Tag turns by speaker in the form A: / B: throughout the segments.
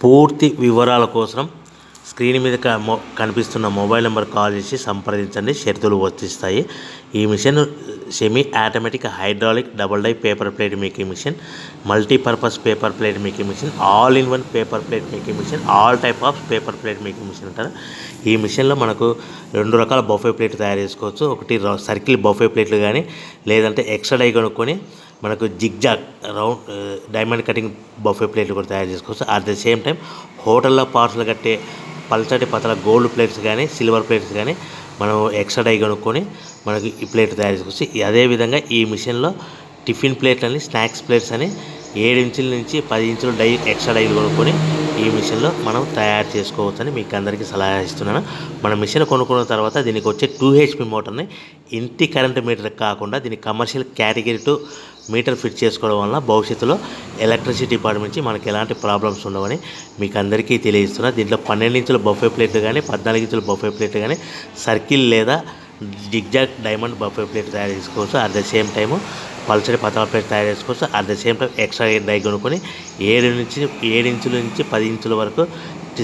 A: పూర్తి వివరాల కోసం స్క్రీన్ మీద కనిపిస్తున్న మొబైల్ నెంబర్ కాల్ చేసి సంప్రదించండి. షరతులు వర్తిస్తాయి. ఈ machine semi automatic hydraulic double die paper plate making machine, multipurpose paper plate making machine, all in one paper plate making machine, all type of paper plate making machine అంటారు. ఈ మిషన్లో మనకు 2 రకాల బఫే ప్లేట్ తయారు చేసుకోవచ్చు. ఒకటి circle buffet ప్లేట్లు కానీ, లేదంటే ఎక్స్ట్రా డై కొనుక్కొని మనకు zigzag round diamond cutting buffet ప్లేట్లు కూడా తయారు చేసుకోవచ్చు. అట్ ద సేమ్ టైం హోటల్లో పార్సల్ కట్టే పల్చటి పతల గోల్డ్ ప్లేట్స్ కానీ, సిల్వర్ ప్లేట్స్ కానీ మనం ఎక్స్ట్రా డై కొనుక్కొని మనకి ఈ ప్లేట్ తయారు చేసుకోవచ్చు. అదేవిధంగా ఈ మిషన్లో టిఫిన్ ప్లేట్లు అని, స్నాక్స్ ప్లేట్స్ అని 7 ఇంచుల నుంచి 10 ఇంచుల డై ఎక్స్ట్రా డైలు కొనుక్కొని ఈ మిషన్లో మనం తయారు చేసుకోవచ్చని మీకు అందరికీ సలహా ఇస్తున్నాను. మన మిషన్ కొనుక్కున్న తర్వాత దీనికి వచ్చే 2 HP మోటార్ని ఇంటి కరెంట్ మీటర్ కాకుండా దీనికి కమర్షియల్ కేటగిరీ 2 మీటర్ ఫిట్ చేసుకోవడం వల్ల భవిష్యత్తులో ఎలక్ట్రిసిటీ డిపార్ట్మెంట్ నుంచి మనకి ఎలాంటి ప్రాబ్లమ్స్ ఉండవని మీకు అందరికీ తెలియజేస్తున్నా. దీంట్లో 12 ఇంచుల బఫే ప్లేట్లు కానీ, 14 ఇంచుల బఫే ప్లేట్లు కానీ, సర్కిల్ లేదా జిగ్జాగ్ డైమండ్ బఫే ప్లేట్ తయారు చేసుకోవచ్చు. అట్ ద సేమ్ టైము పల్చడి పతల ప్లేట్ తయారు చేసుకోవచ్చు. At the same time extra die కొనుక్కొని 7 ఇంచుల నుంచి 10 ఇంచుల వరకు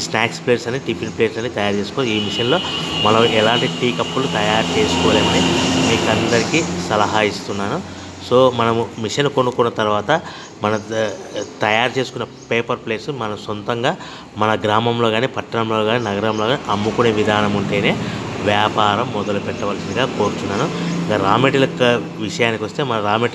A: స్నాక్స్ ప్లేట్స్ అని, టిఫిన్ ప్లేట్స్ అని తయారు చేసుకోవచ్చు. ఈ మిషన్లో మనం ఎలాంటి టీ కప్పులు తయారు చేసుకోలేమని మీకు అందరికీ సలహా ఇస్తున్నాను. సో మనము మిషన్ కొనుక్కున్న తర్వాత మన తయారు చేసుకున్న పేపర్ ప్లేట్స్ మన సొంతంగా మన గ్రామంలో కానీ, పట్టణంలో కానీ, నగరంలో కానీ అమ్ముకునే విధానం ఉంటేనే వ్యాపారం మొదలు పెట్టవలసిందిగా కోరుచున్నాను. ఇక రా మెటీరియల్ విషయానికి వస్తే మన రా మెటీరియల్